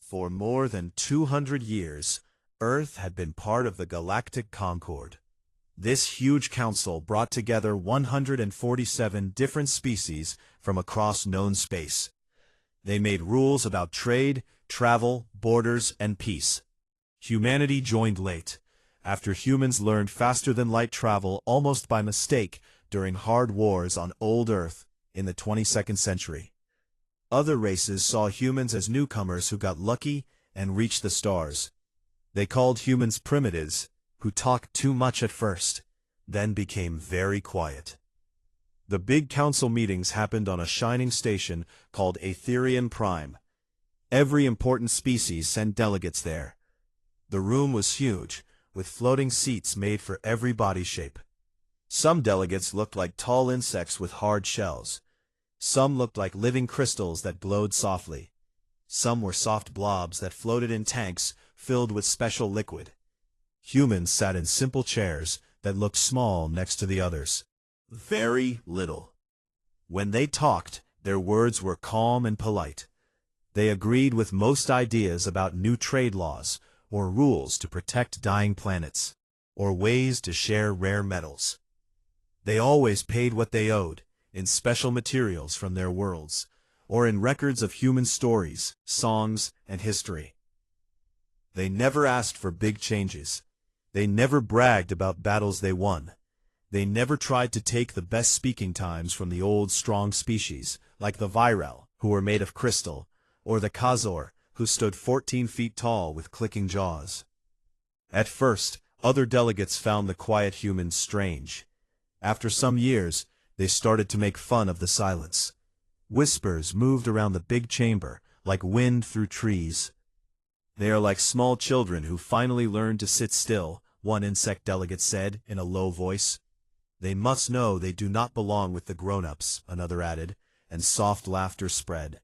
For more than 200 years, Earth had been part of the Galactic Concord. This huge council brought together 147 different species from across known space. They made rules about trade, travel, borders, and peace. Humanity joined late, after humans learned faster-than-light travel almost by mistake during hard wars on old Earth in the 22nd century. Other races saw humans as newcomers who got lucky and reached the stars. They called humans primitives, who talked too much at first, then became very quiet. The big council meetings happened on a shining station called Aetherian Prime. Every important species sent delegates there. The room was huge, with floating seats made for every body shape. Some delegates looked like tall insects with hard shells. Some looked like living crystals that glowed softly. Some were soft blobs that floated in tanks filled with special liquid. Humans sat in simple chairs that looked small next to the others. Very little. When they talked, their words were calm and polite. They agreed with most ideas about new trade laws, or rules to protect dying planets, or ways to share rare metals. They always paid what they owed, in special materials from their worlds, or in records of human stories, songs, and history. They never asked for big changes. They never bragged about battles they won. They never tried to take the best speaking times from the old strong species, like the Virel, who were made of crystal, or the Khazor, who stood 14 feet tall with clicking jaws. At first, other delegates found the quiet humans strange. After some years, they started to make fun of the silence. Whispers moved around the big chamber, like wind through trees. They are like small children who finally learned to sit still, one insect delegate said in a low voice. They must know they do not belong with the grown-ups, another added, and soft laughter spread.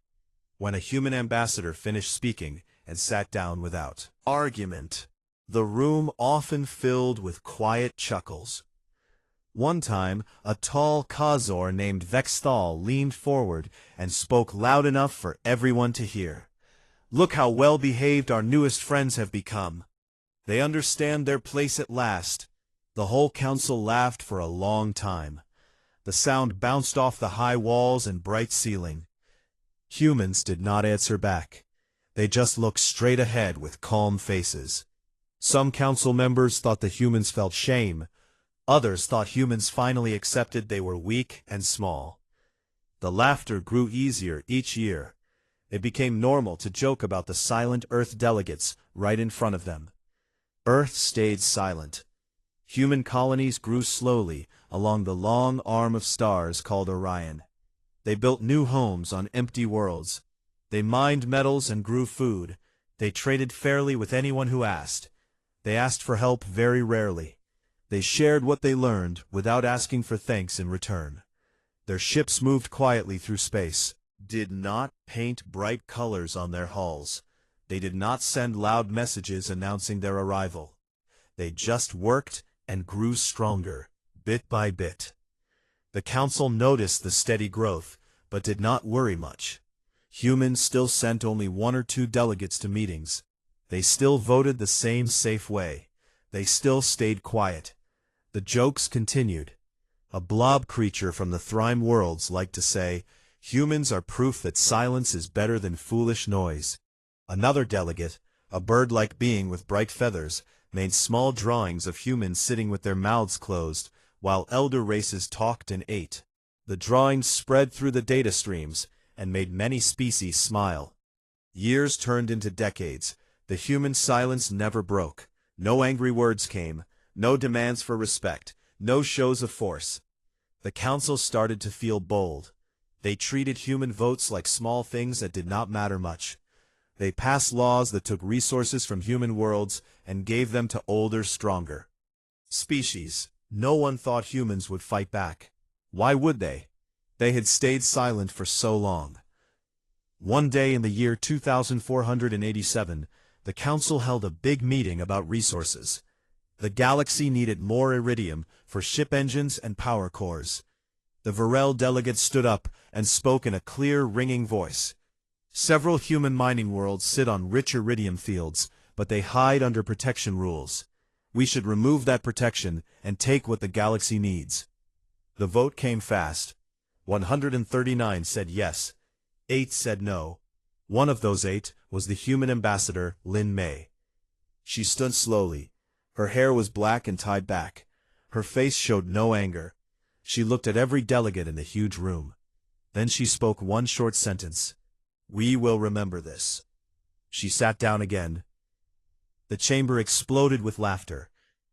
When a human ambassador finished speaking and sat down without argument, the room often filled with quiet chuckles. One time, a tall Khazor named Vexthal leaned forward and spoke loud enough for everyone to hear. "Look how well-behaved our newest friends have become. They understand their place at last." The whole council laughed for a long time. The sound bounced off the high walls and bright ceiling. Humans did not answer back. They just looked straight ahead with calm faces. Some council members thought the humans felt shame. Others thought humans finally accepted they were weak and small. The laughter grew easier each year. It became normal to joke about the silent Earth delegates right in front of them. Earth stayed silent. Human colonies grew slowly along the long arm of stars called Orion. They built new homes on empty worlds. They mined metals and grew food. They traded fairly with anyone who asked. They asked for help very rarely. They shared what they learned without asking for thanks in return. Their ships moved quietly through space, did not paint bright colors on their hulls. They did not send loud messages announcing their arrival. They just worked and grew stronger, bit by bit. The council noticed the steady growth, but did not worry much. Humans still sent only 1 or 2 delegates to meetings. They still voted the same safe way. They still stayed quiet. The jokes continued. A blob creature from the Thrime worlds liked to say, "Humans are proof that silence is better than foolish noise." Another delegate, a bird-like being with bright feathers, made small drawings of humans sitting with their mouths closed, while elder races talked and ate. The drawings spread through the data streams and made many species smile. Years turned into decades. The human silence never broke. No angry words came, no demands for respect, no shows of force. The council started to feel bold. They treated human votes like small things that did not matter much. They passed laws that took resources from human worlds and gave them to older, stronger species. No one thought humans would fight back. Why would they? They had stayed silent for so long. One day in the year 2487, the council held a big meeting about resources. The galaxy needed more iridium for ship engines and power cores. The Virel delegate stood up and spoke in a clear, ringing voice. Several human mining worlds sit on rich iridium fields, but they hide under protection rules. We should remove that protection and take what the galaxy needs. The vote came fast. 139 said yes. 8 said no. One of those 8 was the human ambassador, Lin Mei. She stood slowly. Her hair was black and tied back. Her face showed no anger. She looked at every delegate in the huge room. Then she spoke one short sentence. "We will remember this." She sat down again. The chamber exploded with laughter.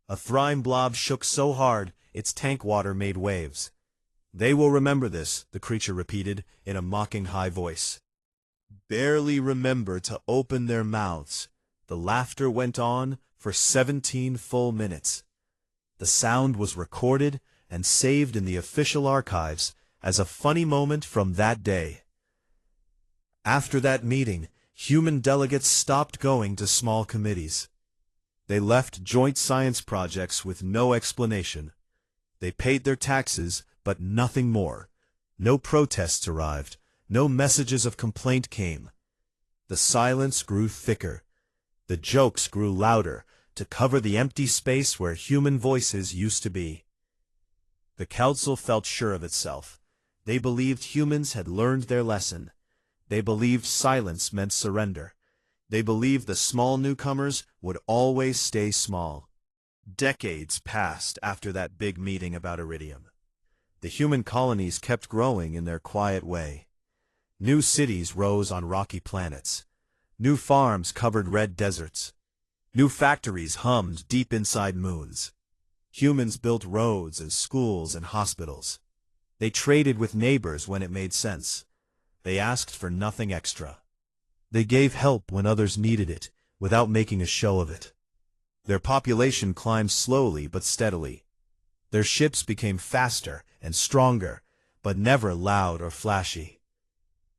A thrime blob shook so hard, its tank water made waves. "They will remember this," the creature repeated, in a mocking high voice. "Barely remember to open their mouths." The laughter went on for 17 full minutes. The sound was recorded and saved in the official archives as a funny moment from that day. After that meeting, human delegates stopped going to small committees. They left joint science projects with no explanation. They paid their taxes, but nothing more. No protests arrived. No messages of complaint came. The silence grew thicker. The jokes grew louder to cover the empty space where human voices used to be. The council felt sure of itself. They believed humans had learned their lesson. They believed silence meant surrender. They believed the small newcomers would always stay small. Decades passed after that big meeting about iridium. The human colonies kept growing in their quiet way. New cities rose on rocky planets. New farms covered red deserts. New factories hummed deep inside moons. Humans built roads and schools and hospitals. They traded with neighbors when it made sense. They asked for nothing extra. They gave help when others needed it, without making a show of it. Their population climbed slowly but steadily. Their ships became faster and stronger, but never loud or flashy.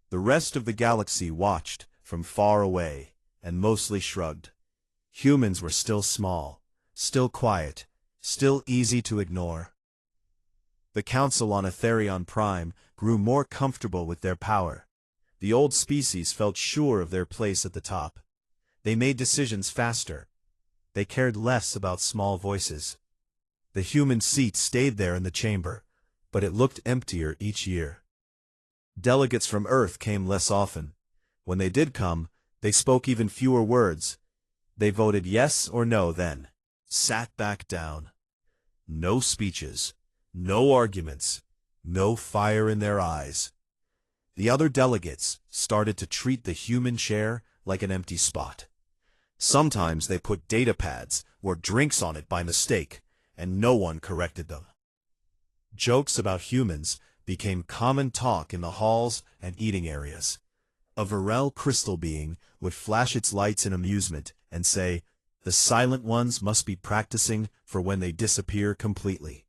The rest of the galaxy watched from far away and mostly shrugged. Humans were still small, still quiet, still easy to ignore. The Council on Etherion Prime grew more comfortable with their power. The old species felt sure of their place at the top. They made decisions faster. They cared less about small voices. The human seat stayed there in the chamber, but it looked emptier each year. Delegates from Earth came less often. When they did come, they spoke even fewer words. They voted yes or no then, sat back down. No speeches, no arguments, no fire in their eyes. The other delegates started to treat the human chair like an empty spot. Sometimes they put data pads or drinks on it by mistake, and no one corrected them. Jokes about humans became common talk in the halls and eating areas. A Varel crystal being would flash its lights in amusement and say, "The silent ones must be practicing for when they disappear completely."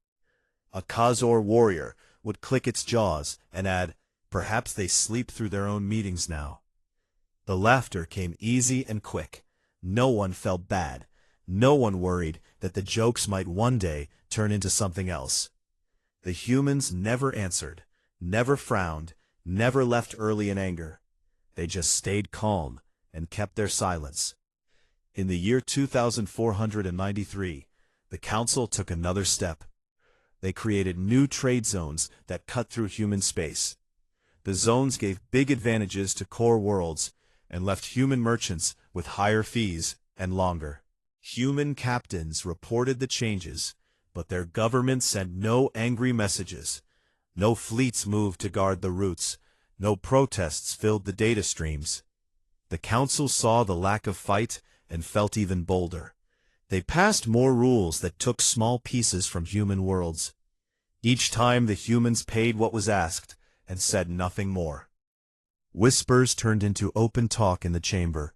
A Khazor warrior would click its jaws and add, "Perhaps they sleep through their own meetings now." The laughter came easy and quick. No one felt bad. No one worried that the jokes might one day turn into something else. The humans never answered, never frowned, never left early in anger. They just stayed calm and kept their silence. In the year 2493, the Council took another step. They created new trade zones that cut through human space. The zones gave big advantages to core worlds and left human merchants with higher fees and longer. Human captains reported the changes, but their government sent no angry messages. No fleets moved to guard the routes. No protests filled the data streams. The Council saw the lack of fight and felt even bolder. They passed more rules that took small pieces from human worlds. Each time the humans paid what was asked and said nothing more. Whispers turned into open talk in the chamber.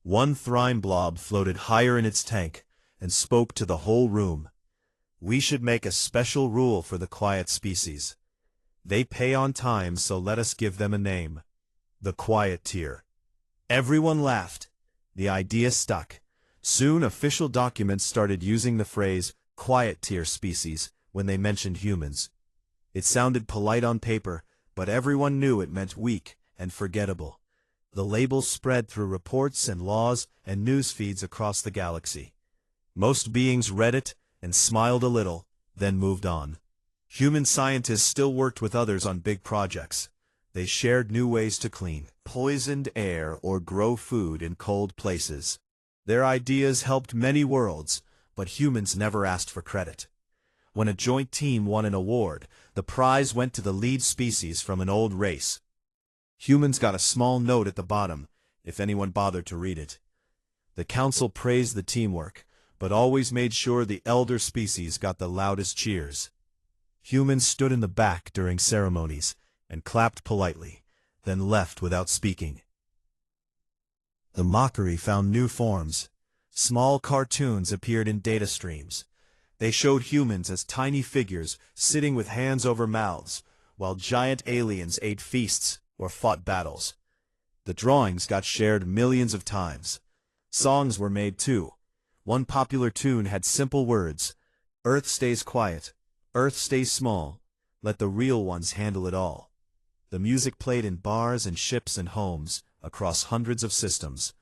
One thrime blob floated higher in its tank and spoke to the whole room. "We should make a special rule for the quiet species. They pay on time, so let us give them a name. The Quiet Tier." Everyone laughed. The idea stuck. Soon official documents started using the phrase "Quiet Tier species" when they mentioned humans. It sounded polite on paper, but everyone knew it meant weak and forgettable. The labels spread through reports and laws and news feeds across the galaxy. Most beings read it and smiled a little, then moved on. Human scientists still worked with others on big projects. They shared new ways to clean poisoned air or grow food in cold places. Their ideas helped many worlds, but humans never asked for credit. When a joint team won an award, the prize went to the lead species from an old race. Humans got a small note at the bottom, if anyone bothered to read it. The council praised the teamwork, but always made sure the elder species got the loudest cheers. Humans stood in the back during ceremonies and clapped politely, then left without speaking. The Mockery found new forms. Small cartoons appeared in data streams. They showed humans as tiny figures sitting with hands over mouths, while giant aliens ate feasts or fought battles. The drawings got shared millions of times. Songs were made too. One popular tune had simple words: "Earth stays quiet, Earth stays small, let the real ones handle it all." The music played in bars and ships and homes, across hundreds of systems.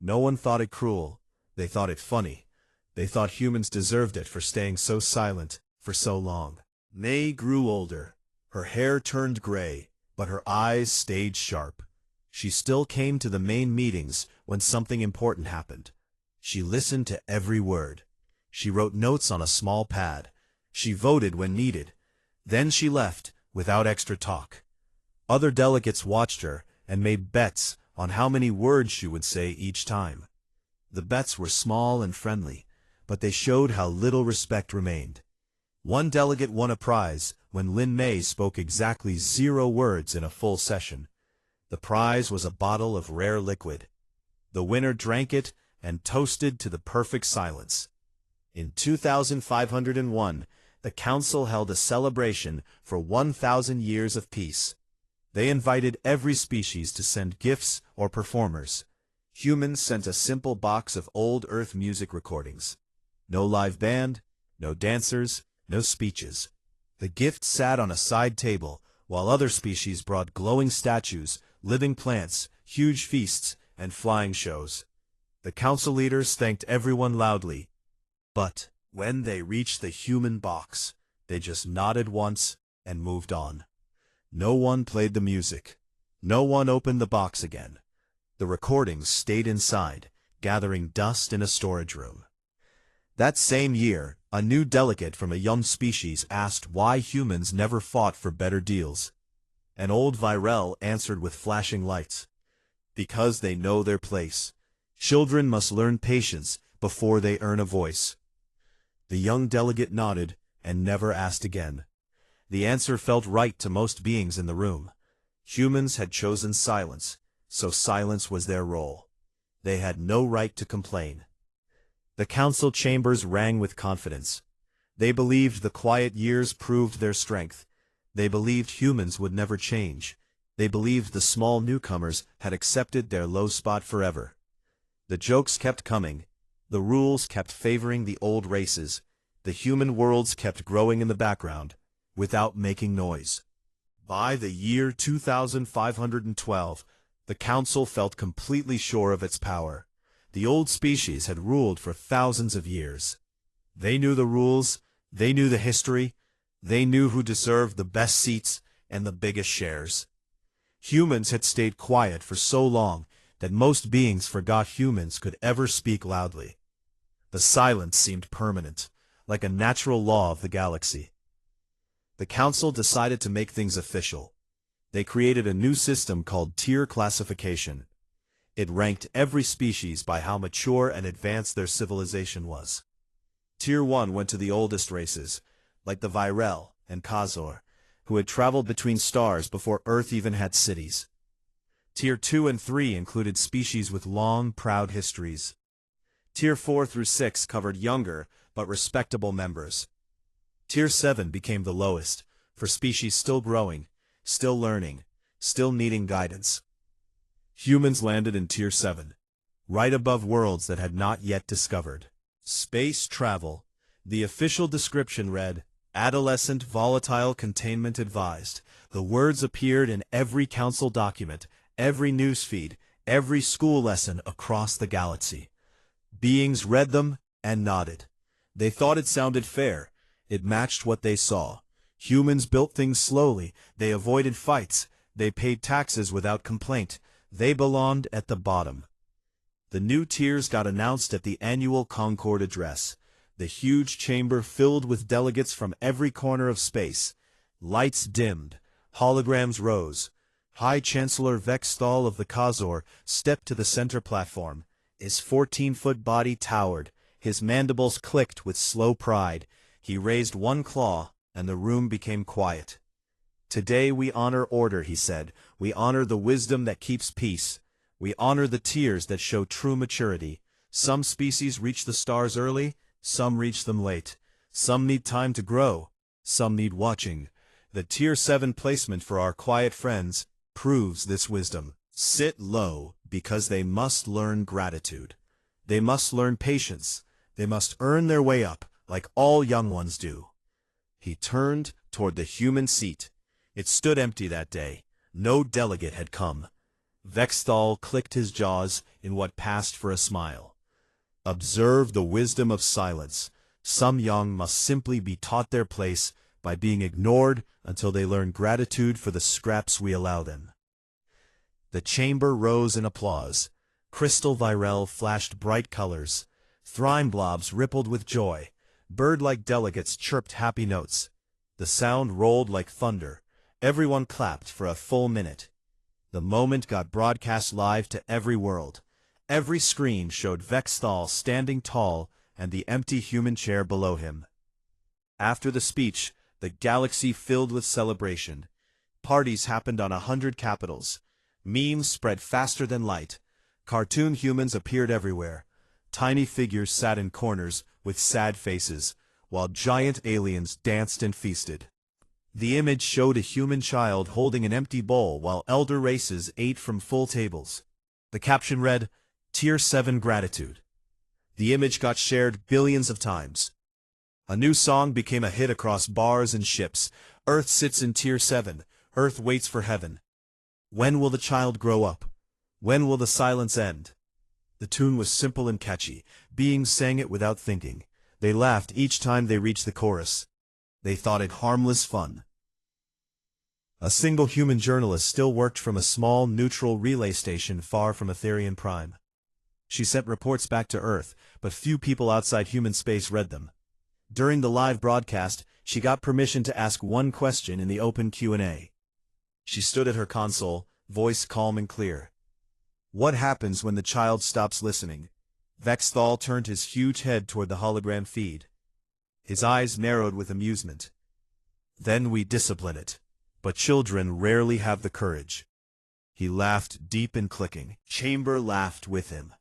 No one thought it cruel, they thought it funny. They thought humans deserved it for staying so silent for so long. May grew older. Her hair turned gray, but her eyes stayed sharp. She still came to the main meetings when something important happened. She listened to every word. She wrote notes on a small pad. She voted when needed. Then she left, without extra talk. Other delegates watched her and made bets on how many words she would say each time. The bets were small and friendly, but they showed how little respect remained. One delegate won a prize when Lin Mei spoke exactly 0 words in a full session. The prize was a bottle of rare liquid. The winner drank it and toasted to the perfect silence. In 2501, the council held a celebration for 1,000 years of peace. They invited every species to send gifts or performers. Humans sent a simple box of old Earth music recordings. No live band, no dancers, no speeches. The gifts sat on a side table, while other species brought glowing statues, living plants, huge feasts, and flying shows. The council leaders thanked everyone loudly. But when they reached the human box, they just nodded once and moved on. No one played the music. No one opened the box again. The recordings stayed inside, gathering dust in a storage room. That same year, a new delegate from a young species asked why humans never fought for better deals. An old Virel answered with flashing lights. Because they know their place. Children must learn patience before they earn a voice. The young delegate nodded and never asked again. The answer felt right to most beings in the room. Humans had chosen silence, so silence was their role. They had no right to complain. The council chambers rang with confidence. They believed the quiet years proved their strength. They believed humans would never change. They believed the small newcomers had accepted their low spot forever. The jokes kept coming. The rules kept favoring the old races. The human worlds kept growing in the background, without making noise. By the year 2512, the council felt completely sure of its power. The old species had ruled for thousands of years. They knew the rules, they knew the history, they knew who deserved the best seats and the biggest shares. Humans had stayed quiet for so long that most beings forgot humans could ever speak loudly. The silence seemed permanent, like a natural law of the galaxy. The council decided to make things official. They created a new system called tier classification. It ranked every species by how mature and advanced their civilization was. Tier 1 went to the oldest races, like the Virel and Khazor, who had traveled between stars before Earth even had cities. Tier 2 and 3 included species with long, proud histories. Tier 4 through 6 covered younger, but respectable members. Tier 7 became the lowest, for species still growing, still learning, still needing guidance. Humans landed in Tier 7, right above worlds that had not yet discovered. Space travel. The official description read, "Adolescent volatile containment advised." The words appeared in every council document, every newsfeed, every school lesson across the galaxy. Beings read them and nodded. They thought it sounded fair. It matched what they saw. Humans built things slowly. They avoided fights. They paid taxes without complaint. They belonged at the bottom. The new tiers got announced at the annual Concord address. The huge chamber filled with delegates from every corner of space. Lights dimmed. Holograms rose. High Chancellor Vexthal of the Khazor stepped to the center platform. His 14-foot body towered. His mandibles clicked with slow pride. He raised one claw, and the room became quiet. "Today we honor order," he said. "We honor the wisdom that keeps peace. We honor the tiers that show true maturity. Some species reach the stars early, some reach them late. Some need time to grow, some need watching. The Tier 7 placement for our quiet friends proves this wisdom. Sit low, because they must learn gratitude. They must learn patience. They must earn their way up, like all young ones do." He turned toward the human seat. It stood empty that day. No delegate had come. Vexthal clicked his jaws in what passed for a smile. "Observe the wisdom of silence. Some young must simply be taught their place by being ignored until they learn gratitude for the scraps we allow them." The chamber rose in applause. Crystal Virel flashed bright colors. Thrime blobs rippled with joy. Bird-like delegates chirped happy notes. The sound rolled like thunder. Everyone clapped for a full minute. The moment got broadcast live to every world. Every screen showed Vexthal standing tall and the empty human chair below him. After the speech, the galaxy filled with celebration. Parties happened on 100 capitals. Memes spread faster than light. Cartoon humans appeared everywhere. Tiny figures sat in corners with sad faces, while giant aliens danced and feasted. The image showed a human child holding an empty bowl while elder races ate from full tables. The caption read, "Tier 7 Gratitude." The image got shared billions of times. A new song became a hit across bars and ships. "Earth sits in Tier 7. Earth waits for heaven. When will the child grow up? When will the silence end?" The tune was simple and catchy. Beings sang it without thinking. They laughed each time they reached the chorus. They thought it harmless fun. A single human journalist still worked from a small, neutral relay station far from Etherian Prime. She sent reports back to Earth, but few people outside human space read them. During the live broadcast, she got permission to ask one question in the open Q&A. She stood at her console, voice calm and clear. "What happens when the child stops listening?" Vexthal turned his huge head toward the hologram feed. His eyes narrowed with amusement. "Then we discipline it. But children rarely have the courage." He laughed deep and clicking. Chamber laughed with him.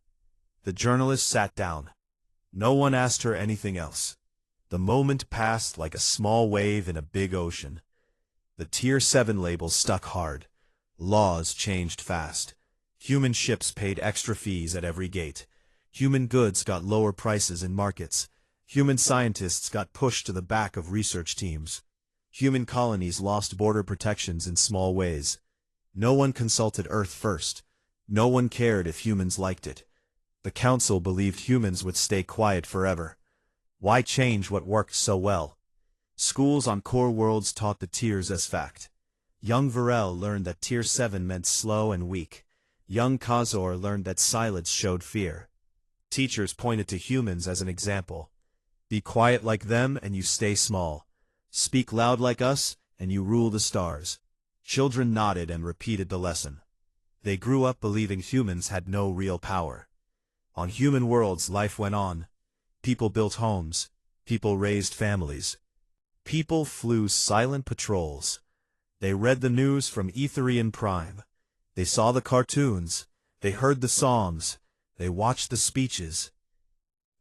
The journalist sat down. No one asked her anything else. The moment passed like a small wave in a big ocean. The Tier 7 labels stuck hard. Laws changed fast. Human ships paid extra fees at every gate. Human goods got lower prices in markets. Human scientists got pushed to the back of research teams. Human colonies lost border protections in small ways. No one consulted Earth first. No one cared if humans liked it. The Council believed humans would stay quiet forever. Why change what worked so well? Schools on core worlds taught the tiers as fact. Young Virel learned that Tier 7 meant slow and weak. Young Khazor learned that silence showed fear. Teachers pointed to humans as an example. Be quiet like them and you stay small. Speak loud like us and you rule the stars. Children nodded and repeated the lesson. They grew up believing humans had no real power. On human worlds, life went on. People built homes. People raised families. People flew silent patrols. They read the news from Etherian Prime. They saw the cartoons. They heard the songs. They watched the speeches.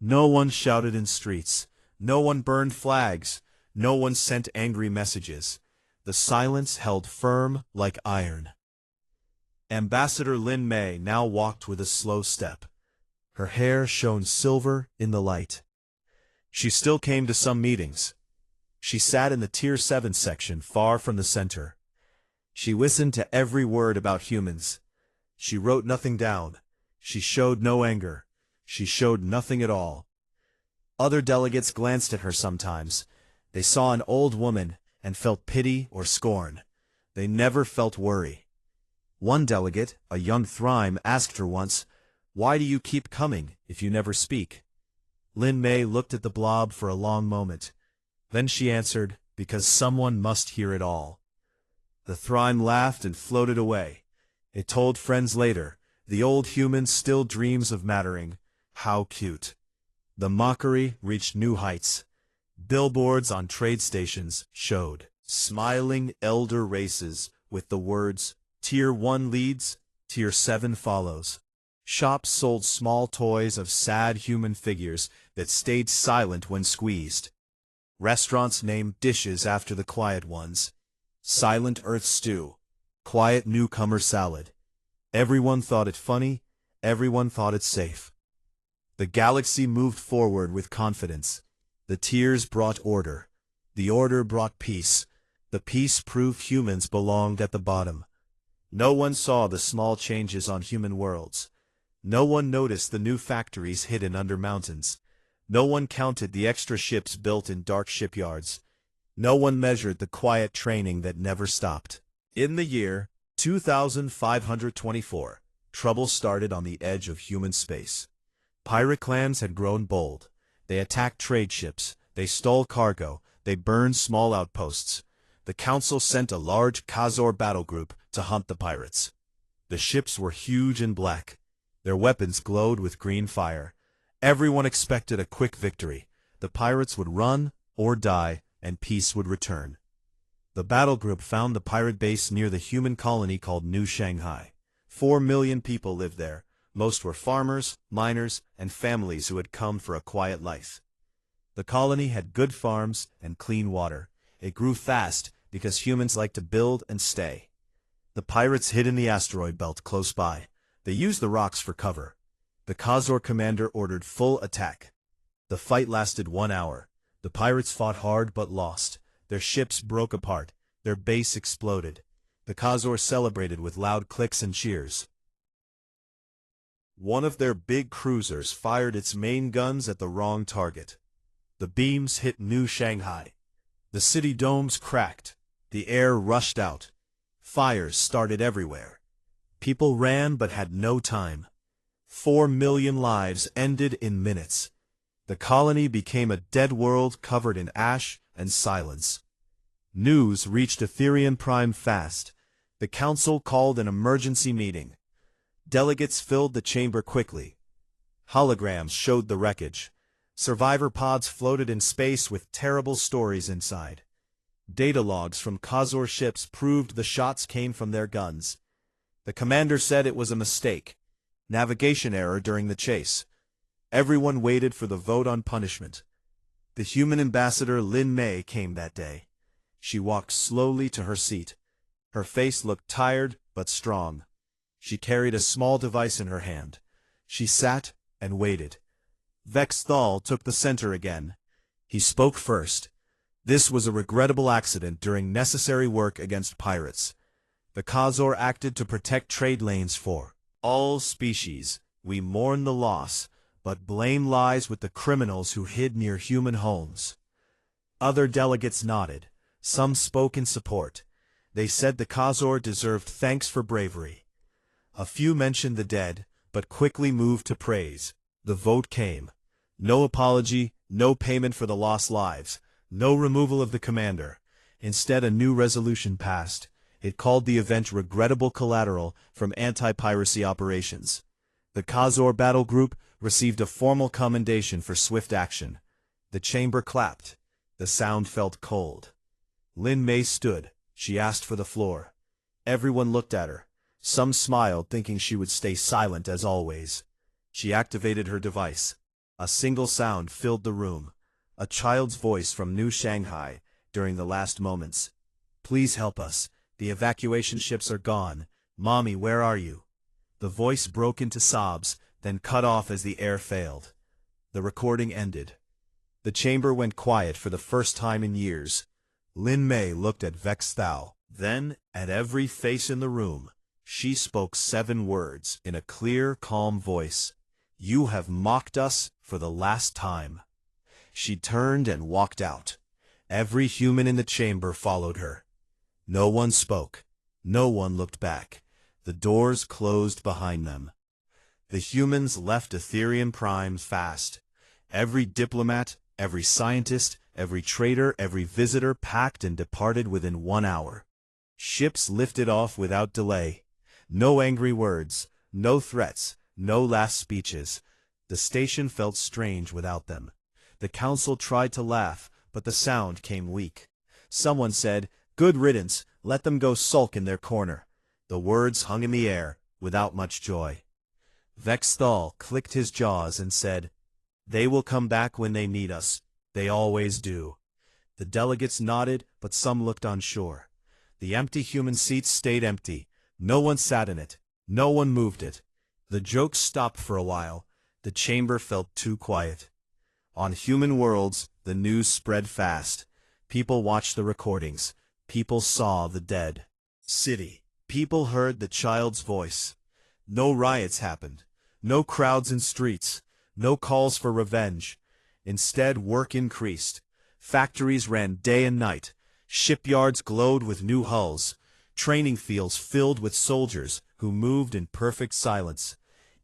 No one shouted in streets. No one burned flags. No one sent angry messages. The silence held firm like iron. Ambassador Lin Mei now walked with a slow step. Her hair shone silver in the light. She still came to some meetings. She sat in the Tier 7 section far from the center. She listened to every word about humans. She wrote nothing down. She showed no anger. She showed nothing at all. Other delegates glanced at her sometimes. They saw an old woman and felt pity or scorn. They never felt worry. One delegate, a young Thrime, asked her once, "Why do you keep coming if you never speak?" Lin Mei looked at the blob for a long moment. Then she answered, "Because someone must hear it all." The Thrime laughed and floated away. It told friends later, "The old human still dreams of mattering. How cute." The Mockery reached new heights. Billboards on trade stations showed smiling elder races with the words, "Tier 1 leads, Tier 7 follows." Shops sold small toys of sad human figures that stayed silent when squeezed. Restaurants named dishes after the quiet ones. Silent Earth Stew, Quiet Newcomer Salad. Everyone thought it funny, everyone thought it safe. The galaxy moved forward with confidence. The tears brought order. The order brought peace. The peace proved humans belonged at the bottom. No one saw the small changes on human worlds. No one noticed the new factories hidden under mountains. No one counted the extra ships built in dark shipyards. No one measured the quiet training that never stopped. In the year 2524, trouble started on the edge of human space. Pirate clans had grown bold. They attacked trade ships. They stole cargo. They burned small outposts. The council sent a large Khazor battle group to hunt the pirates. The ships were huge and black. Their weapons glowed with green fire. Everyone expected a quick victory. The pirates would run or die, and peace would return. The battle group found the pirate base near the human colony called New Shanghai. 4 million people lived there. Most were farmers, miners, and families who had come for a quiet life. The colony had good farms and clean water. It grew fast because humans like to build and stay. The pirates hid in the asteroid belt close by. They used the rocks for cover. The Khazor commander ordered full attack. The fight lasted 1 hour. The pirates fought hard but lost. Their ships broke apart. Their base exploded. The Khazor celebrated with loud clicks and cheers. One of their big cruisers fired its main guns at the wrong target. The beams hit New Shanghai. The city domes cracked. The air rushed out. Fires started everywhere. People ran but had no time. 4 million lives ended in minutes. The colony became a dead world covered in ash and silence. News reached Etherian Prime fast. The council called an emergency meeting. Delegates filled the chamber quickly. Holograms showed the wreckage. Survivor pods floated in space with terrible stories inside. Data logs from Khazor ships proved the shots came from their guns. The commander said it was a mistake. Navigation error during the chase. Everyone waited for the vote on punishment. The human ambassador Lin Mei came that day. She walked slowly to her seat. Her face looked tired but strong. She carried a small device in her hand. She sat and waited. Vex Thal took the center again. He spoke first. This was a regrettable accident during necessary work against pirates. The Khazor acted to protect trade lanes for all species. We mourn the loss, but blame lies with the criminals who hid near human homes. Other delegates nodded. Some spoke in support. They said the Khazor deserved thanks for bravery. A few mentioned the dead, but quickly moved to praise. The vote came. No apology, no payment for the lost lives, no removal of the commander. Instead, a new resolution passed. It called the event regrettable collateral from anti-piracy operations. The Khazor battle group received a formal commendation for swift action. The chamber clapped. The sound felt cold. Lin Mei stood. She asked for the floor. Everyone looked at her. Some smiled, thinking she would stay silent as always. She activated her device. A single sound filled the room. A child's voice from New Shanghai during the last moments. "Please help us. The evacuation ships are gone. Mommy, where are you?" The voice broke into sobs, then cut off as the air failed. The recording ended. The chamber went quiet for the first time in years. Lin Mei looked at Vex Thal, then at every face in the room. She spoke 7 words in a clear, calm voice. "You have mocked us for the last time." She turned and walked out. Every human in the chamber followed her. No one spoke. No one looked back. The doors closed behind them. The humans left Etherian Prime fast. Every diplomat, every scientist, every trader, every visitor packed and departed within 1 hour. Ships lifted off without delay. No angry words, no threats, no last speeches. The station felt strange without them. The council tried to laugh, but the sound came weak. Someone said, "Good riddance, let them go sulk in their corner." The words hung in the air, without much joy. Vexthal clicked his jaws and said, "They will come back when they need us. They always do." The delegates nodded, but some looked unsure. The empty human seats stayed empty. No one sat in it. No one moved it. The jokes stopped for a while. The chamber felt too quiet. On human worlds, the news spread fast. People watched the recordings. People saw the dead city. People heard the child's voice. No riots happened. No crowds in streets. No calls for revenge. Instead, work increased. Factories ran day and night. Shipyards glowed with new hulls. Training fields filled with soldiers who moved in perfect silence.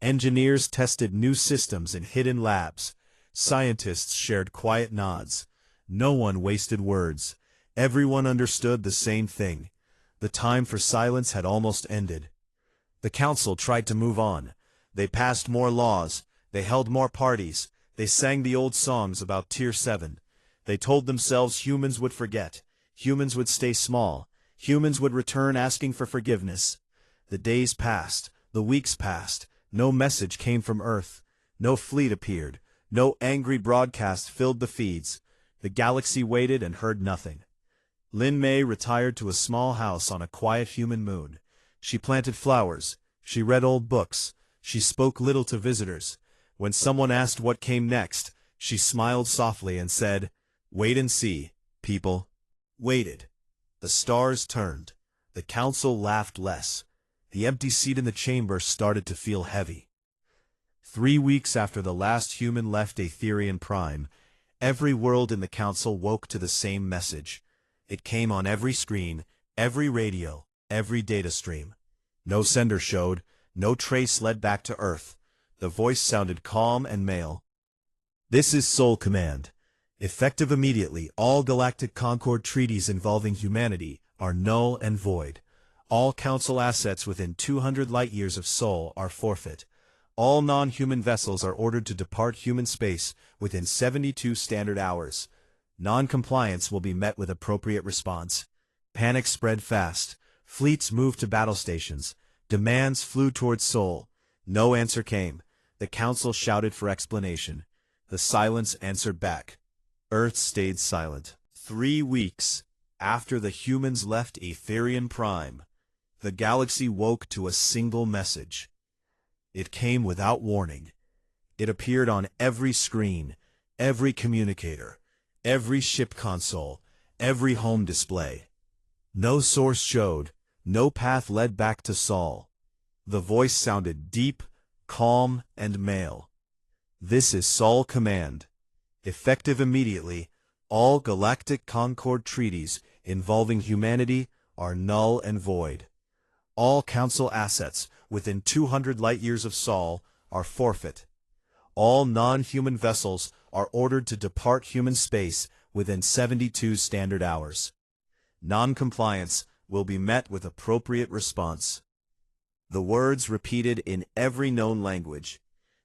Engineers tested new systems in hidden labs. Scientists shared quiet nods. No one wasted words. Everyone understood the same thing. The time for silence had almost ended. The council tried to move on. They passed more laws. They held more parties. They sang the old songs about Tier 7. They told themselves humans would forget. Humans would stay small. Humans would return asking for forgiveness. The days passed. The weeks passed. No message came from Earth. No fleet appeared. No angry broadcast filled the feeds. The galaxy waited and heard nothing. Lin Mei retired to a small house on a quiet human moon. She planted flowers. She read old books. She spoke little to visitors. When someone asked what came next, she smiled softly and said, "Wait and see, people." Waited. The stars turned. The council laughed less. The empty seat in the chamber started to feel heavy. 3 weeks after the last human left Etherian Prime, every world in the council woke to the same message. It came on every screen, every radio, every data stream. No sender showed. No trace led back to Earth. The voice sounded calm and male. "This is Sole Command. Effective immediately, all galactic concord treaties involving humanity are null and void. All council assets within 200 light-years of Sol are forfeit. All non-human vessels are ordered to depart human space within 72 standard hours. Non-compliance will be met with appropriate response." Panic spread fast. Fleets moved to battle stations. Demands flew towards Sol. No answer came. The council shouted for explanation. The silence answered back. Earth stayed silent. 3 weeks after the humans left Etherian Prime, the galaxy woke to a single message. It came without warning. It appeared on every screen, every communicator, every ship console, every home display. No source showed. No path led back to Sol. The voice sounded deep, calm, and male. "This is Sol Command. Effective immediately, all galactic concord treaties involving humanity are null and void. All council assets within 200 light-years of Sol are forfeit. All non-human vessels are ordered to depart human space within 72 standard hours. Non-compliance will be met with appropriate response." The words repeated in every known language.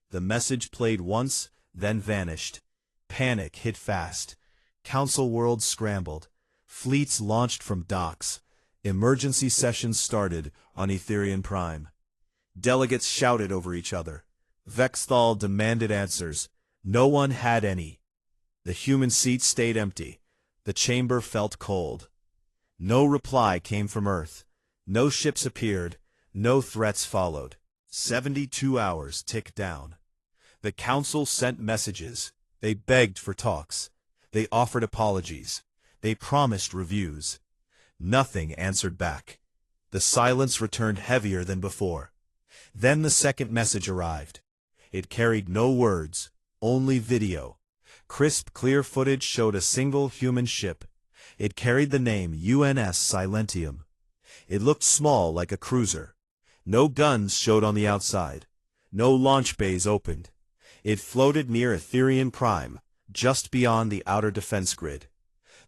The message played once, then vanished. Panic hit fast. Council worlds scrambled. Fleets launched from docks. Emergency sessions started on Etherian Prime. Delegates shouted over each other. Vexthal demanded answers. No one had any. The human seats stayed empty. The chamber felt cold. No reply came from Earth. No ships appeared. No threats followed. 72 hours ticked down. The council sent messages. They begged for talks. They offered apologies. They promised reviews. Nothing answered back. The silence returned heavier than before. Then the second message arrived. It carried no words, only video. Crisp, clear footage showed a single human ship. It carried the name UNS Silentium. It looked small, like a cruiser. No guns showed on the outside. No launch bays opened. It floated near Etherian Prime, just beyond the outer defense grid.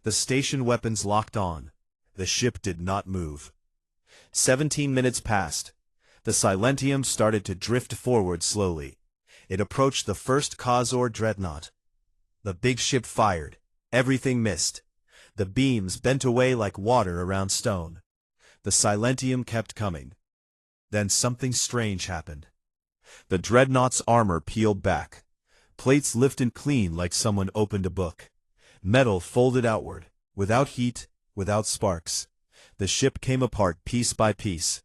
The station weapons locked on. The ship did not move. 17 minutes passed. The Silentium started to drift forward slowly. It approached the first Khazor dreadnought. The big ship fired. Everything missed. The beams bent away like water around stone. The Silentium kept coming. Then something strange happened. The dreadnought's armor peeled back. Plates lifted clean like someone opened a book. Metal folded outward, without heat, without sparks. The ship came apart piece by piece.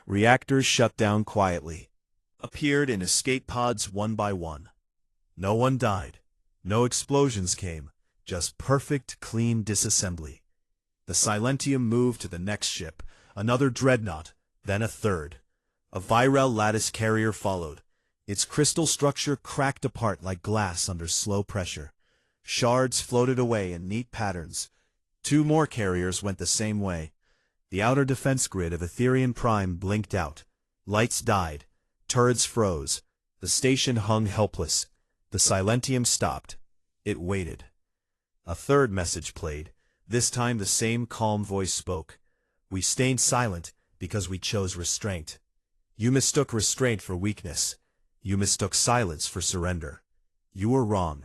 Reactors shut down quietly. Appeared in escape pods one by one. No one died. No explosions came. Just perfect, clean disassembly. The Silentium moved to the next ship, another dreadnought, then a third. A viral lattice carrier followed. Its crystal structure cracked apart like glass under slow pressure. Shards floated away in neat patterns. 2 more carriers went the same way. The outer defense grid of Etherian Prime blinked out. Lights died. Turrets froze. The station hung helpless. The Silentium stopped. It waited. A third message played. This time the same calm voice spoke. We stayed silent because we chose restraint. You mistook restraint for weakness. You mistook silence for surrender. You were wrong.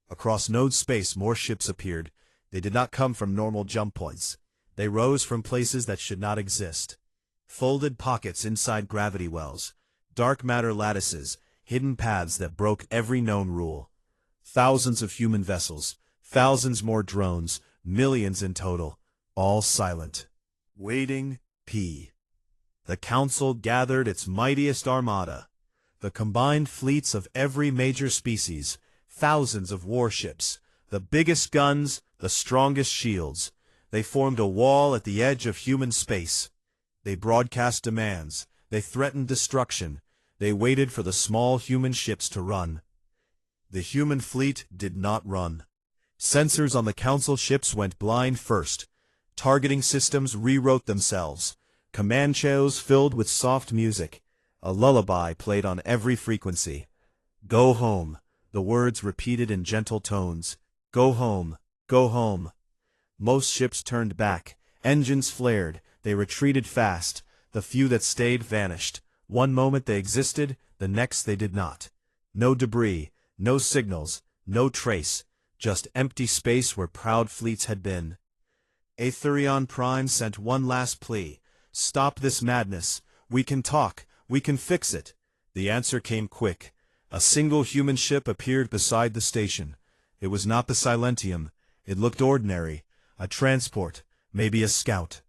Across node space more ships appeared. They did not come from normal jump points. They rose from places that should not exist. Folded pockets inside gravity wells. Dark matter lattices. Hidden paths that broke every known rule. Thousands of human vessels. Thousands more drones. Millions in total. All silent. Waiting. The Council gathered its mightiest armada. The combined fleets of every major species. Thousands of warships. The biggest guns. The strongest shields. They formed a wall at the edge of human space. They broadcast demands. They threatened destruction. They waited for the small human ships to run. The human fleet did not run. Sensors on the Council ships went blind first. Targeting systems rewrote themselves. Command channels filled with soft music. A lullaby played on every frequency. Go home. The words repeated in gentle tones. Go home. Go home. Most ships turned back. Engines flared. They retreated fast. The few that stayed vanished. One moment they existed, the next they did not. No debris, no signals, no trace. Just empty space where proud fleets had been. Etherion Prime sent one last plea. Stop this madness. We can talk. We can fix it. The answer came quick. A single human ship appeared beside the station. It was not the Silentium. It looked ordinary. A transport, maybe a scout.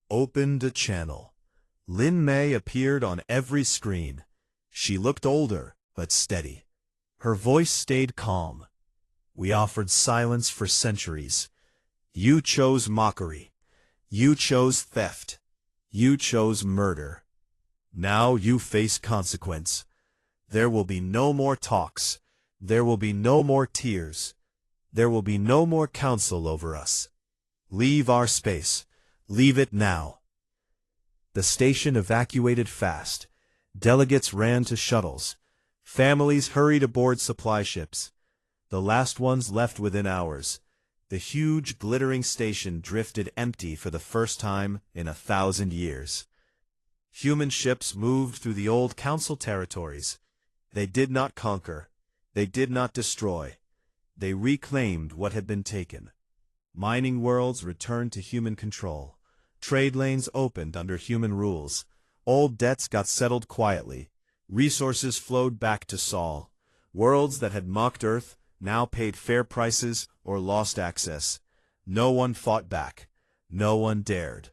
Opened a channel. Lin Mei appeared on every screen. She looked older, but steady. Her voice stayed calm. We offered silence for centuries. You chose mockery. You chose theft. You chose murder. Now you face consequence. There will be no more talks. There will be no more tears. There will be no more counsel over us. Leave our space. Leave it now. The station evacuated fast. Delegates ran to shuttles. Families hurried aboard supply ships. The last ones left within hours. The huge, glittering station drifted empty for the first time in 1,000 years. Human ships moved through the old Council territories. They did not conquer. They did not destroy. They reclaimed what had been taken. Mining worlds returned to human control. Trade lanes opened under human rules. Old debts got settled quietly. Resources flowed back to Sol. Worlds that had mocked Earth now paid fair prices or lost access. No one fought back. No one dared.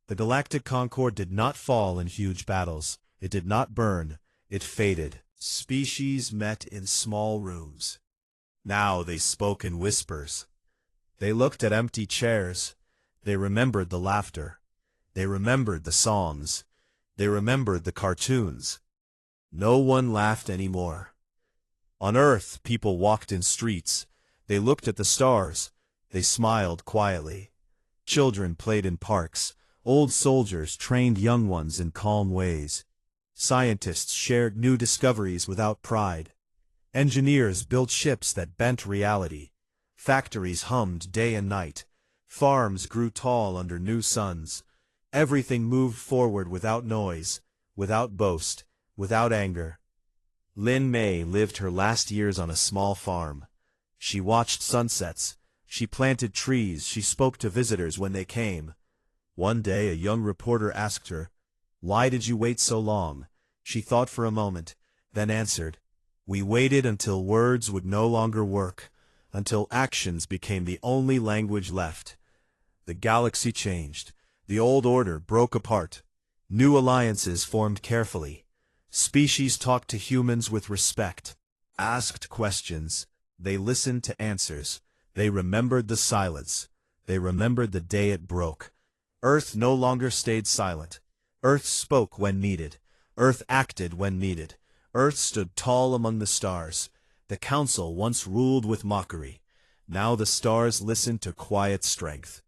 The Galactic Concord did not fall in huge battles. It did not burn. It faded. Species met in small rooms. Now they spoke in whispers. They looked at empty chairs. They remembered the laughter. They remembered the songs. They remembered the cartoons. No one laughed anymore. On Earth, people walked in streets. They looked at the stars. They smiled quietly. Children played in parks. Old soldiers trained young ones in calm ways. Scientists shared new discoveries without pride. Engineers built ships that bent reality. Factories hummed day and night. Farms grew tall under new suns. Everything moved forward without noise, without boast, without anger. Lin Mei lived her last years on a small farm. She watched sunsets. She planted trees. She spoke to visitors when they came. One day a young reporter asked her, "Why did you wait so long?" She thought for a moment, then answered, "We waited until words would no longer work, until actions became the only language left." The galaxy changed. The old order broke apart. New alliances formed carefully. Species talked to humans with respect, asked questions. They listened to answers. They remembered the silence. They remembered the day it broke. Earth no longer stayed silent. Earth spoke when needed. Earth acted when needed. Earth stood tall among the stars. The council once ruled with mockery. Now the stars listened to quiet strength.